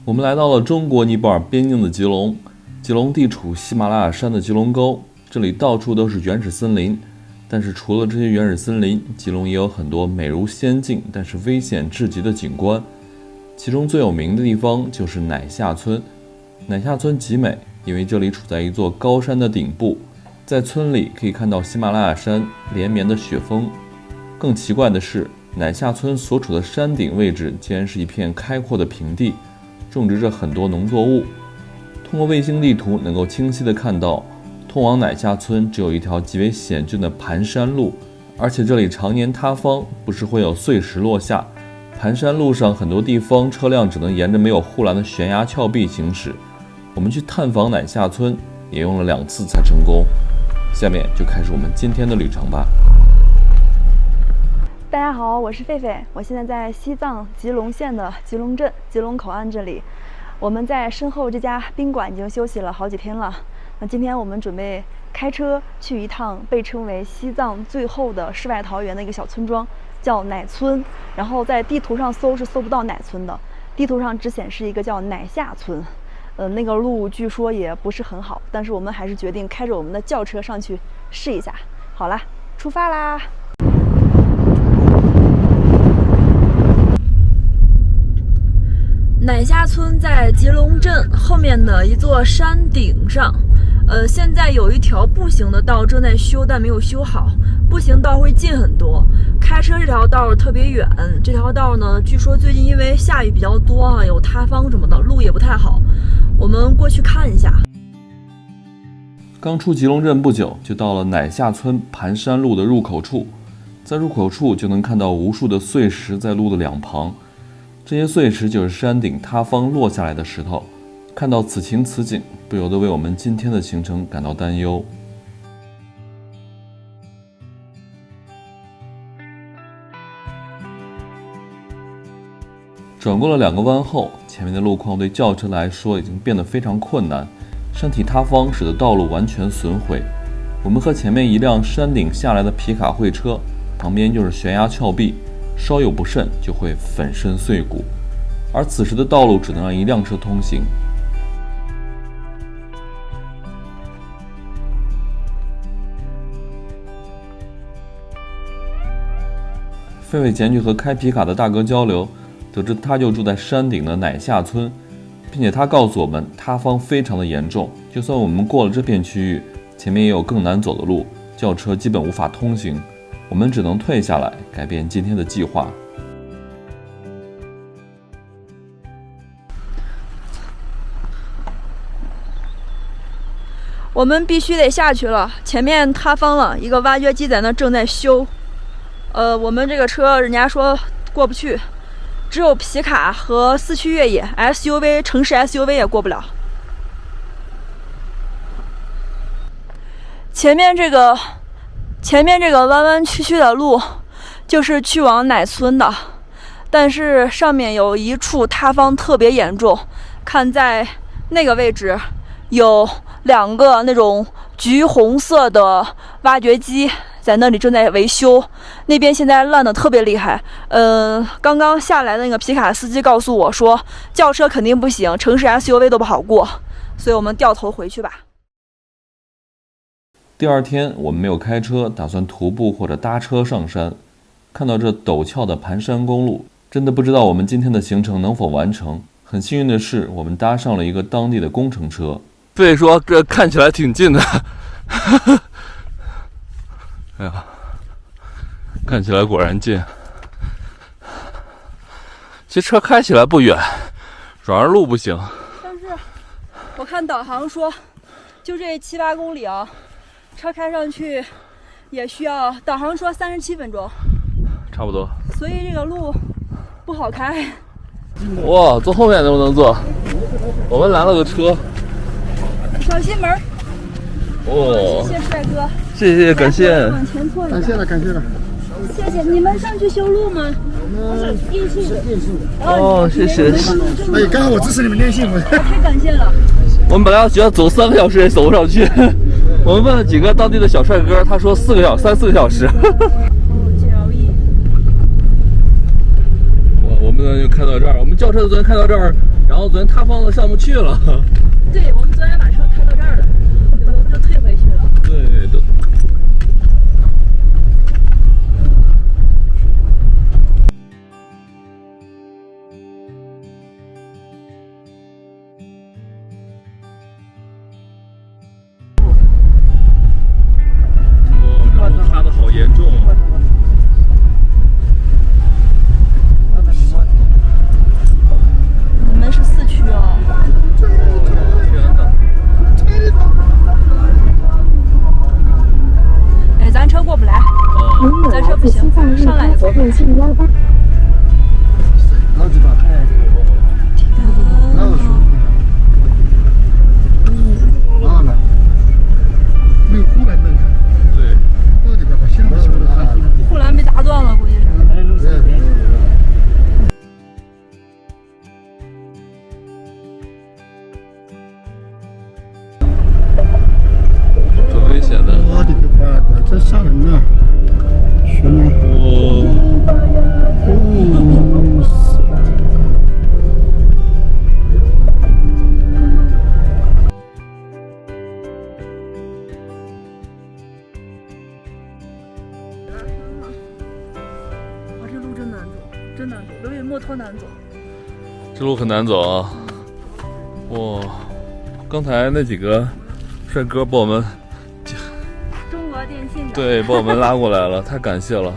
我们来到了中国尼泊尔边境的吉隆。吉隆地处喜马拉雅山的吉隆沟，这里到处都是原始森林。但是除了这些原始森林，吉隆也有很多美如仙境但是危险至极的景观。其中最有名的地方就是乃夏村。乃夏村极美，因为这里处在一座高山的顶部，在村里可以看到喜马拉雅山连绵的雪峰。更奇怪的是，乃夏村所处的山顶位置竟然是一片开阔的平地，种植着很多农作物。通过卫星地图能够清晰地看到，通往乃夏村只有一条极为险峻的盘山路，而且这里常年塌方，不时会有碎石落下。盘山路上很多地方车辆只能沿着没有护栏的悬崖峭壁行驶。我们去探访乃夏村也用了2次才成功。下面就开始我们今天的旅程吧。大家好，我是狒狒，我现在在西藏吉隆县的吉隆镇吉隆口岸这里。我们在身后这家宾馆已经休息了好几天了。那今天我们准备开车去一趟被称为西藏最后的世外桃源的一个小村庄，叫乃村。然后在地图上搜是搜不到乃村的，地图上只显示一个叫乃夏村。那个路据说也不是很好，但是我们还是决定开着我们的轿车上去试一下。好啦，出发啦！乃夏村在吉隆镇后面的一座山顶上，现在有一条步行的道正在修，但没有修好，步行道会近很多。开车这条道特别远，这条道呢，据说最近因为下雨比较多啊，有塌方什么的，路也不太好。我们过去看一下。刚出吉隆镇不久，就到了乃夏村盘山路的入口处，在入口处就能看到无数的碎石在路的两旁。这些碎石就是山顶塌方落下来的石头，看到此情此景，不由得为我们今天的行程感到担忧。转过了2个弯后，前面的路况对轿车来说已经变得非常困难，山体塌方使得道路完全损毁。我们和前面一辆山顶下来的皮卡会车，旁边就是悬崖峭壁，稍有不慎就会粉身碎骨，而此时的道路只能让1辆车通行。狒狒前去和开皮卡的大哥交流，得知他就住在山顶的乃夏村，并且他告诉我们塌方非常的严重，就算我们过了这片区域，前面也有更难走的路，轿车基本无法通行。我们只能退下来，改变今天的计划。我们必须得下去了，前面塌方了，一个挖掘机在那正在修。我们这个车人家说过不去，只有皮卡和4驱越野 SUV 城市 SUV 也过不了。前面这个弯弯曲曲的路就是去往乃村的，但是上面有一处塌方特别严重，看在那个位置有2个那种橘红色的挖掘机在那里正在维修，那边现在烂得特别厉害。刚刚下来的那个皮卡司机告诉我说，轿车肯定不行，城市 SUV 都不好过，所以我们掉头回去吧。第2天，我们没有开车，打算徒步或者搭车上山。看到这陡峭的盘山公路，真的不知道我们今天的行程能否完成。很幸运的是，我们搭上了一个当地的工程车。所以说这看起来挺近的，哎呀，看起来果然近。其实车开起来不远，主要是路不行。但是我看导航说，就这7、8公里啊，车开上去也需要，导航说37分钟，差不多。所以这个路不好开。哇，坐后面能不能坐？我们拦了个车。小心门。哦，谢谢帅哥，谢谢，感谢，往前错一点。感谢了，感谢了。谢谢。你们上去修路吗？我们电信的。哦，谢谢。哎，刚好我支持你们电信，我太感谢了。我们本来要觉得走3个小时也走不上去，我们问了几个当地的小帅哥，他说3、4个小时。GLE。我们昨天就开到这儿，我们轿车昨天开到这儿，然后昨天塌方的项目去了。对，我们昨天把车开到这儿了，就退回去了。对，都。这路塌的好严重啊！你们是4区哦。天哪！哎，咱车过不来，咱车不行，上来也过不来。老子把开，老子说，完了，没有护栏门看，对，到底把现在修的看，护栏被砸断了，估计是。很危险的。我的个妈，这杀人了，兄弟！哇，这路真难走，真难走，都比摩托难走。这路很难走啊！哇，刚才那几个帅哥把我们中国电信的。对把我们拉过来了，太感谢了。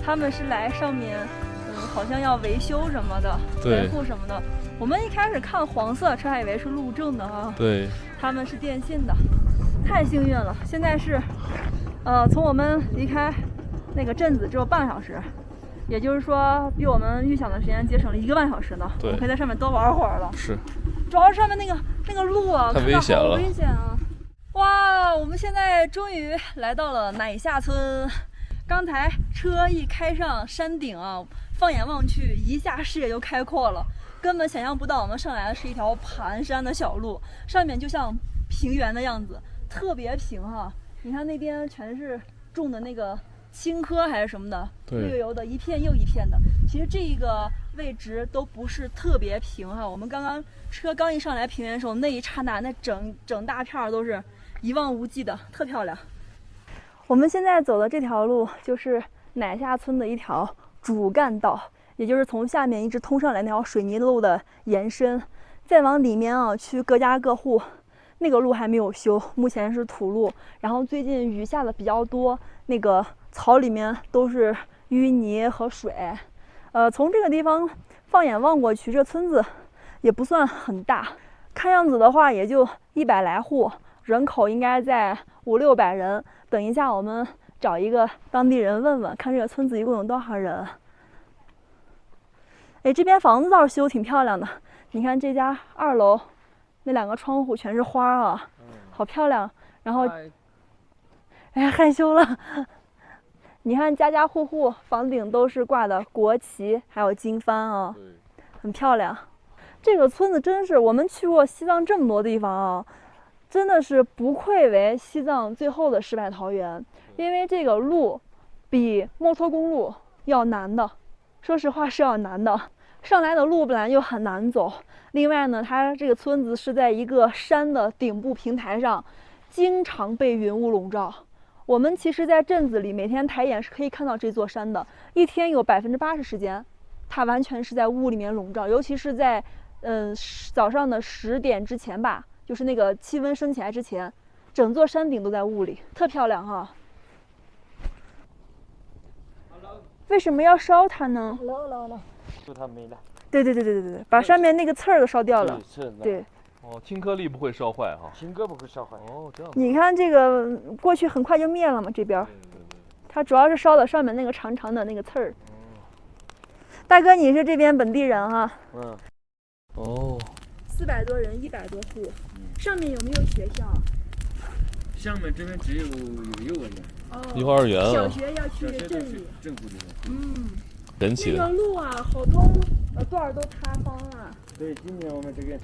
他们是来上面，好像要维修什么的，对维护什么的。我们一开始看黄色车还以为是路政的啊，对，他们是电信的，太幸运了。现在是，从我们离开那个镇子只有半个小时，也就是说比我们预想的时间节省了1个半小时呢。对我们可以在上面多玩会儿了。是。主要是上面那个路啊，太危险了好危险啊！哇，我们现在终于来到了乃下村。刚才车一开上山顶啊，放眼望去，一下视野就开阔了，根本想象不到我们上来的是一条盘山的小路，上面就像平原的样子，特别平哈。你看那边全是种的那个青稞还是什么的，绿油油的，一片又一片的。其实这个位置都不是特别平哈。我们车刚一上来平原的时候，那一刹那，那整大片都是一望无际的，特漂亮。我们现在走的这条路就是乃下村的一条主干道，也就是从下面一直通上来那条水泥路的延伸。再往里面啊，去各家各户，那个路还没有修，目前是土路。然后最近雨下的比较多，那个草里面都是淤泥和水。从这个地方放眼望过去，这村子也不算很大，看样子的话也就100来户，人口应该在500-600人。等一下我们找一个当地人问问，看这个村子一共有多少人。哎，这边房子倒是修挺漂亮的，你看这家2楼那2个窗户全是花啊，好漂亮。然后哎呀，害羞了。你看家家户户房顶都是挂的国旗还有经幡啊，很漂亮。这个村子真是，我们去过西藏这么多地方啊，真的是不愧为西藏最后的世外桃源。因为这个路比摩托公路要难的，说实话是要难的。上来的路本来就很难走，另外呢，它这个村子是在一个山的顶部平台上，经常被云雾笼罩。我们其实在镇子里每天抬眼是可以看到这座山的，一天有80%时间它完全是在雾里面笼罩，尤其是在早上的10点之前吧，就是那个气温升起来之前，整座山顶都在雾里，特漂亮哈。为什么要烧它呢？就它没了。对，把上面那个刺儿都烧掉了。对。哦，青稞粒不会烧坏哈。青稞不会烧坏。哦，这样。你看这个过去很快就灭了嘛，这边。它主要是烧的上面那个长长的那个刺儿。大哥，你是这边本地人啊？哦。400多人，100多户。上面有没有学校？下面这边只有幼儿园。幼儿园啊。小学要去镇里。镇里面。神奇的。这个路啊，好多段都塌方了。对，今年我们这个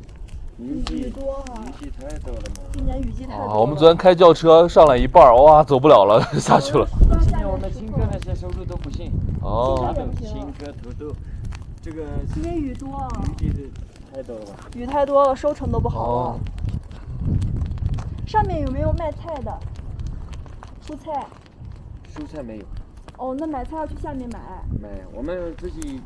雨多哈。雨季太多了嘛。今年雨季太多了。我们昨天开轿车上来一半，哇，走不了了，下去了。今年我们青稞那些收入都不行。哦。青稞、土豆，这个因为雨多啊，雨的太多了。雨太多了，收成都不好了。上面有没有卖菜的？蔬菜？蔬菜没有。哦，那买菜要去下面买。没有，我们自己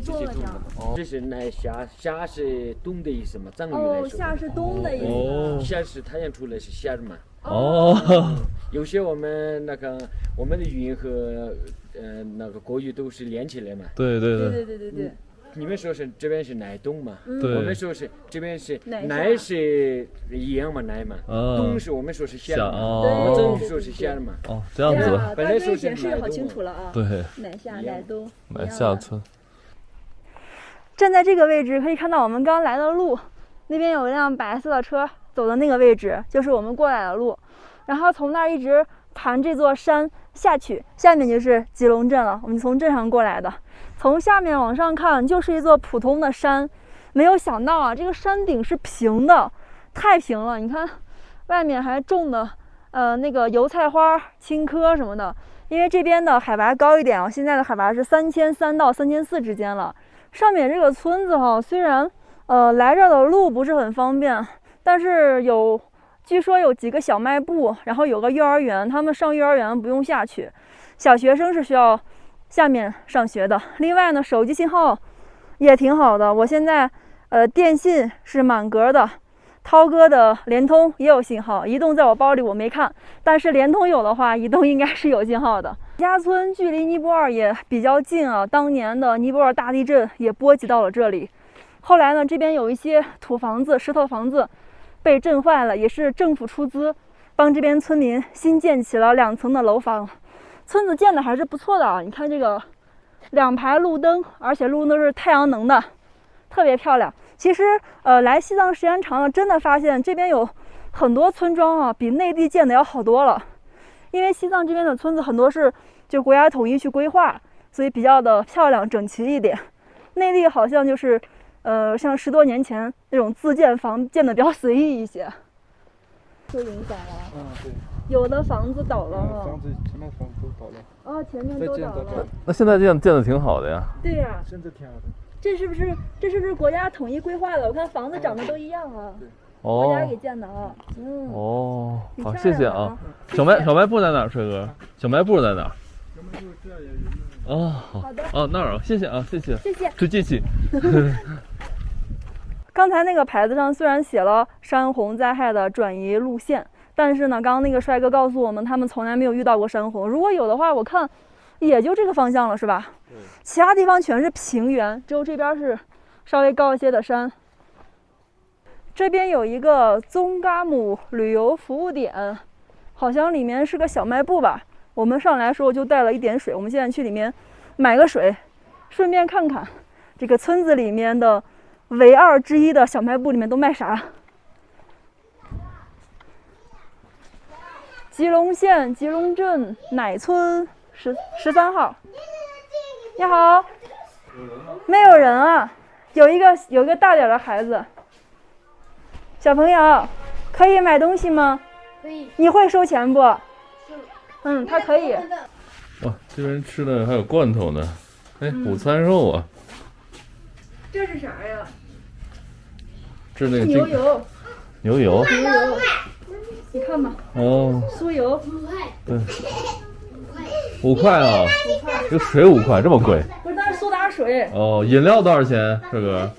种了这样。这是来夏是冬的意思嘛？藏语来哦，说。夏是冬的意思。夏是太阳出来是夏嘛？哦。有些我们我们的语音和国语都是连起来嘛。对。你们说是这边是奶冬嘛？对。我们说是这边是奶是一样嘛，奶嘛。冬是我们说是夏嘛。我们说是夏嘛。哦，这样子。本来说是解释的好清楚了啊。对。奶夏、奶冬。奶夏村。站在这个位置可以看到我们刚来的路，那边有一辆白色的车走的那个位置就是我们过来的路，然后从那儿一直盘这座山下去，下面就是吉隆镇了。我们从镇上过来的，从下面往上看就是一座普通的山，没有想到啊，这个山顶是平的，太平了。你看外面还种的那个油菜花、青稞什么的。因为这边的海拔高一点啊，现在的海拔是3300到3400之间了。上面这个村子哈，虽然来这儿的路不是很方便，但是据说有几个小卖部，然后有个幼儿园，他们上幼儿园不用下去，小学生是需要下面上学的。另外呢，手机信号也挺好的，我现在电信是满格的，涛哥的联通也有信号，移动在我包里我没看，但是联通有的话，移动应该是有信号的。家村距离尼泊尔也比较近啊，当年的尼泊尔大地震也波及到了这里。后来呢，这边有一些土房子、石头房子被震坏了，也是政府出资帮这边村民新建起了2层的楼房。村子建的还是不错的啊，你看这个2排路灯，而且路灯都是太阳能的，特别漂亮。其实来西藏时间长了，真的发现这边有很多村庄啊，比内地建的要好多了。因为西藏这边的村子很多是就国家统一去规划，所以比较的漂亮整齐一点。内地好像就是像10多年前那种自建房建的比较随意一些，受影响了。对。有的房子倒了嘛。前面房子都倒了。哦，前面都倒了。那现在建的挺好的呀。对呀。现在挺好的。这是不是国家统一规划的？我看房子长得都一样啊。对。国家给建的啊。哦，好，谢谢啊。小卖部在哪儿，帅哥？小卖部在哪儿？小卖部这也有。哦，好的。哦，那儿，谢谢啊，谢谢。谢谢。去进去。刚才那个牌子上虽然写了山洪灾害的转移路线，但是呢，刚刚那个帅哥告诉我们，他们从来没有遇到过山洪。如果有的话，我看也就这个方向了，是吧？其他地方全是平原，只有这边是稍微高一些的山。这边有一个宗嘎姆旅游服务点，好像里面是个小卖部吧。我们上来的时候就带了一点水，我们现在去里面买个水，顺便看看这个村子里面的唯2之一的小卖部里面都卖啥。吉隆县吉隆镇乃村13号。你好。没有人啊，有一个大点的孩子。小朋友，可以买东西吗？可以。你会收钱不？他可以。哇，这边吃的还有罐头呢。哎，午餐肉啊。这是啥呀？这是那个牛油。牛油。你看吧。哦。酥油。对。5块啊。5块。这水5块，这么贵？不是，那是苏打水。哦，饮料多少钱，帅哥？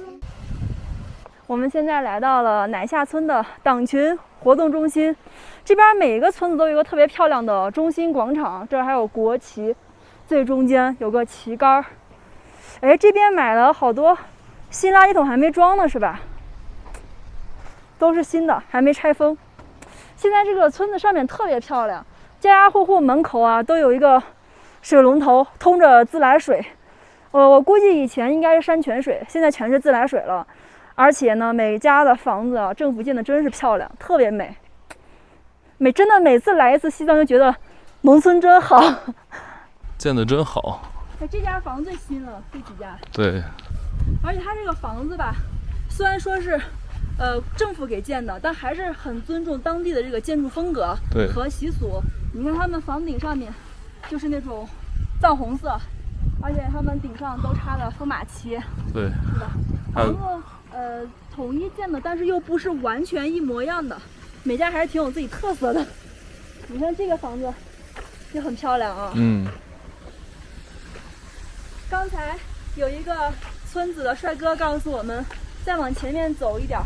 我们现在来到了乃夏村的党群活动中心，这边每一个村子都有一个特别漂亮的中心广场，这儿还有国旗，最中间有个旗杆。哎，这边买了好多新垃圾桶还没装呢，是吧？都是新的，还没拆封。现在这个村子上面特别漂亮，家家户户门口啊都有一个水龙头，通着自来水。我估计以前应该是山泉水，现在全是自来水了。而且呢，每家的房子啊，政府建的真是漂亮，特别美。真的每次来一次西藏就觉得农村真好，建的真好。这家房最新了，这几家。对。而且它这个房子吧，虽然说是政府给建的，但还是很尊重当地的这个建筑风格和习俗。你看他们房顶上面就是那种藏红色，而且他们顶上都插了风马旗，对，是吧？房子统一建的，但是又不是完全一模一样的，每家还是挺有自己特色的。你看这个房子就很漂亮啊。刚才有一个村子的帅哥告诉我们，再往前面走一点，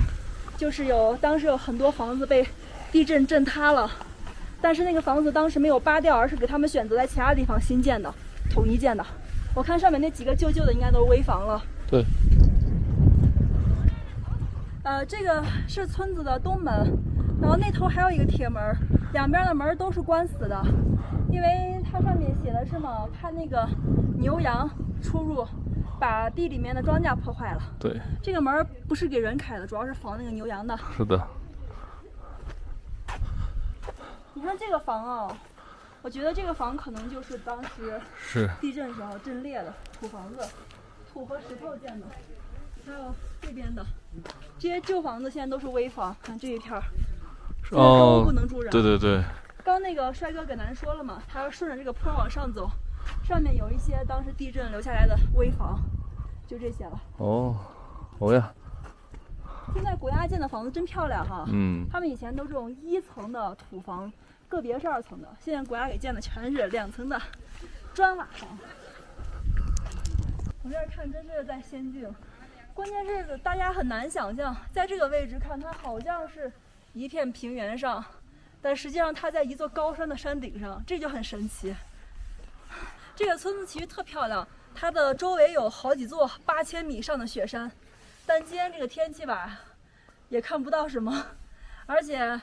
就是当时有很多房子被地震震塌了，但是那个房子当时没有扒掉，而是给他们选择在其他地方新建的，统一建的。我看上面那几个旧旧的应该都是危房了。对。这个是村子的东门，然后那头还有一个铁门，两边的门都是关死的，因为它上面写的是嘛，怕那个牛羊出入，把地里面的庄稼破坏了。对，这个门不是给人开的，主要是防那个牛羊的。是的。你看这个房啊，我觉得这个房可能就是当时地震时候震裂的土房子，土和石头建的。还有这边的这些旧房子现在都是危房，看这一片儿，现在都不能住人。对对对。刚那个帅哥给咱说了嘛，他要顺着这个坡往上走，上面有一些当时地震留下来的危房，就这些了。哦呀。现在国家建的房子真漂亮哈。他们以前都这种1层的土房，个别是2层的，现在国家给建的全是2层的砖瓦房。从这儿看真是在仙境。关键是大家很难想象，在这个位置看，它好像是一片平原上，但实际上它在一座高山的山顶上，这就很神奇。这个村子其实特漂亮，它的周围有好几座8000米以上的雪山，但今天这个天气吧，也看不到什么。而且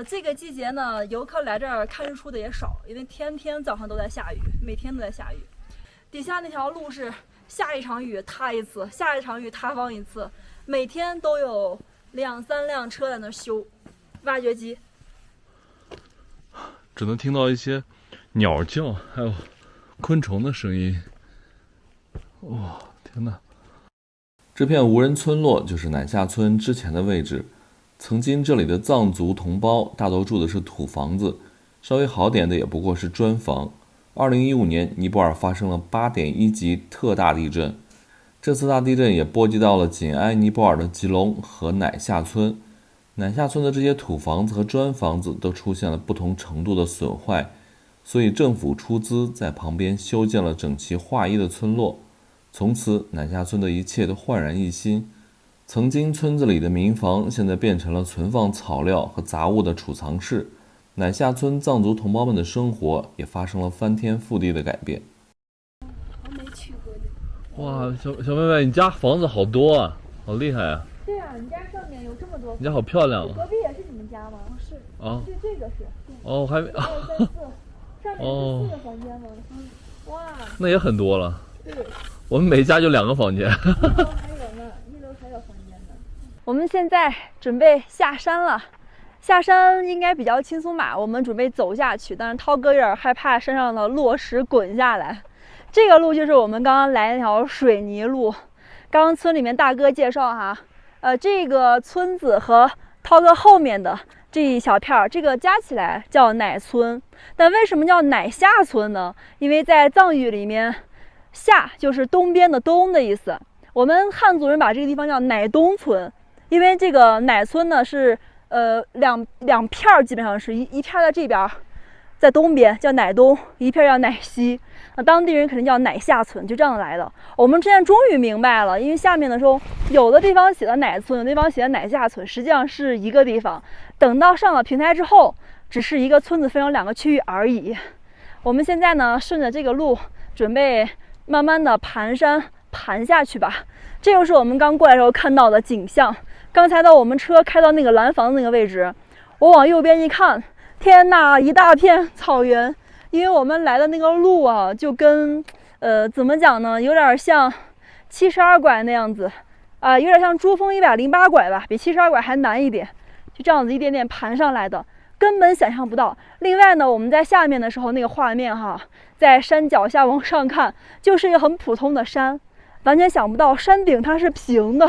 这个季节呢，游客来这儿看日出的也少，因为天天早上都在下雨，每天都在下雨。底下那条路是下一场雨塌一次，下一场雨塌方一次，每天都有2、3辆车在那修，挖掘机。只能听到一些鸟叫，还有昆虫的声音。哇，天哪！这片无人村落就是乃下村之前的位置。曾经这里的藏族同胞大都住的是土房子，稍微好点的也不过是砖房。2015年，尼泊尔发生了8.1级特大地震，这次大地震也波及到了紧挨尼泊尔的吉隆和乃下村。乃下村的这些土房子和砖房子都出现了不同程度的损坏，所以政府出资在旁边修建了整齐划一的村落。从此，乃下村的一切都焕然一新。曾经村子里的民房，现在变成了存放草料和杂物的储藏室。乃下村藏族同胞们的生活也发生了翻天覆地的改变。我没去过这。哇，小妹妹，你家房子好多啊，好厉害啊！对啊，你家上面有这么多。你家好漂亮啊！隔壁也是你们家吗？是。啊。这个是。哦，还没。1、2、3、4，上面是4个房间吗？哇。那也很多了。对。我们每家就2个房间。1楼还有呢，1楼还有房间呢。我们现在准备下山了。下山应该比较轻松吧，我们准备走下去，但是涛哥有点害怕山上的落石滚下来。这个路就是我们刚刚来那条水泥路。刚刚村里面大哥介绍哈，这个村子和涛哥后面的这一小片，这个加起来叫乃村。但为什么叫乃下村呢？因为在藏语里面，下就是东边的东的意思。我们汉族人把这个地方叫乃东村，因为这个乃村呢是两片，基本上是一片在这边，在东边叫乃东，一片叫乃西。那当地人肯定叫乃下村，就这样来的。我们之前终于明白了，因为下面的时候有的地方写的乃村，有的地方写的乃下村，实际上是一个地方。等到上了平台之后，只是一个村子分成2个区域而已。我们现在呢，顺着这个路，准备慢慢的盘山盘下去吧。这就是我们刚过来的时候看到的景象。刚才我们车开到那个蓝房那个位置，我往右边一看，天哪，一大片草原。因为我们来的那个路啊，就跟怎么讲呢，有点像72拐那样子有点像珠峰108拐吧，比72拐还难一点，就这样子一点点盘上来的，根本想象不到。另外呢，我们在下面的时候那个画面哈，在山脚下往上看，就是一个很普通的山，完全想不到山顶它是平的。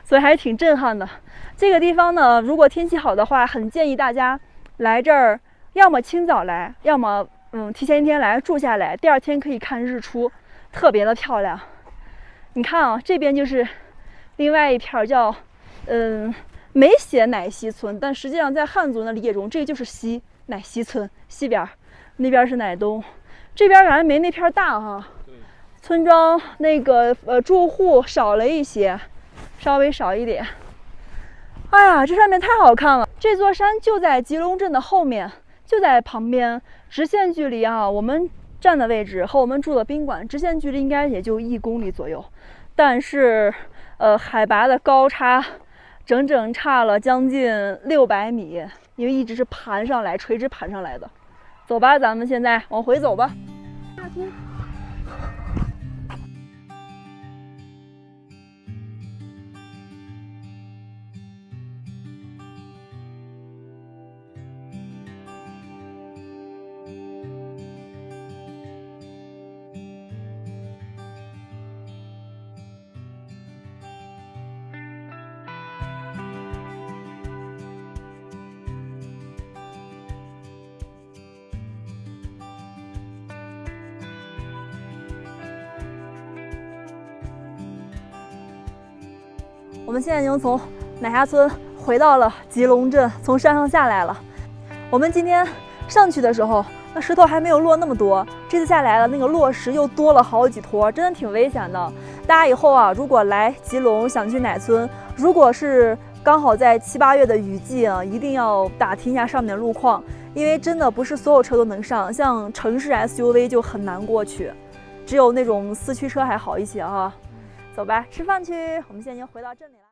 所以还是挺震撼的。这个地方呢，如果天气好的话，很建议大家来这儿，要么清早来，要么提前一天来住下来，第2天可以看日出。特别的漂亮。你看啊，这边就是另外一片叫没写乃溪村，但实际上在汉族的理解中，这就是西乃溪村西边，那边是乃东，这边反正没那片大哈。村庄那个住户少了一些，稍微少一点。哎呀，这上面太好看了！这座山就在吉隆镇的后面，就在旁边，直线距离啊，我们站的位置和我们住的宾馆直线距离应该也就1公里左右，但是海拔的高差整整差了将近600米，因为一直是盘上来，垂直盘上来的。走吧，咱们现在往回走吧。夏天。我们现在已经从乃霞村回到了吉隆镇，从山上下来了。我们今天上去的时候，那石头还没有落那么多，这次下来了，那个落石又多了好几坨，真的挺危险的。大家以后啊，如果来吉隆想去乃村，如果是刚好在7、8月的雨季啊，一定要打听一下上面的路况，因为真的不是所有车都能上，像城市 SUV 就很难过去，只有那种4驱车还好一些啊。走吧，吃饭去。我们现在已经回到镇里了。